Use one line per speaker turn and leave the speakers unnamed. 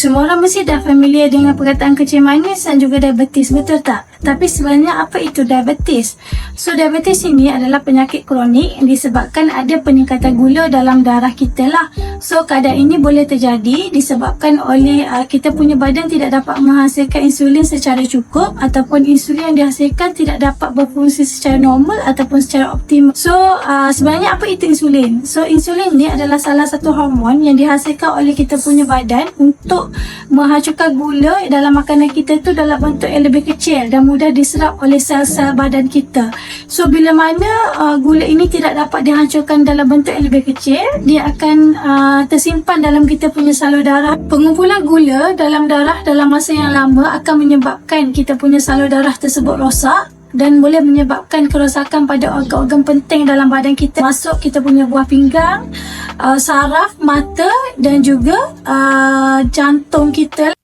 Semua orang mesti dah familiar dengan perkataan kencing manis dan juga diabetes, betul tak? Tapi sebenarnya apa itu diabetes? So diabetes ini adalah penyakit kronik yang disebabkan ada peningkatan gula dalam darah kita lah. So keadaan ini boleh terjadi disebabkan oleh kita punya badan tidak dapat menghasilkan insulin secara cukup, ataupun insulin yang dihasilkan tidak dapat berfungsi secara normal ataupun secara optimal. So sebenarnya apa itu insulin? So insulin ni adalah salah satu hormon yang dihasilkan oleh kita punya badan untuk menghancurkan gula dalam makanan kita tu dalam bentuk yang lebih kecil dan mudah diserap oleh sel-sel badan kita. So bila mana gula ini tidak dapat dihancurkan dalam bentuk yang lebih kecil, dia akan tersimpan dalam kita punya salur darah. Pengumpulan gula dalam darah dalam masa yang lama akan menyebabkan kita punya salur darah tersebut rosak dan boleh menyebabkan kerosakan pada organ-organ penting dalam badan kita, masuk kita punya buah pinggang, saraf, mata dan juga jantung kita.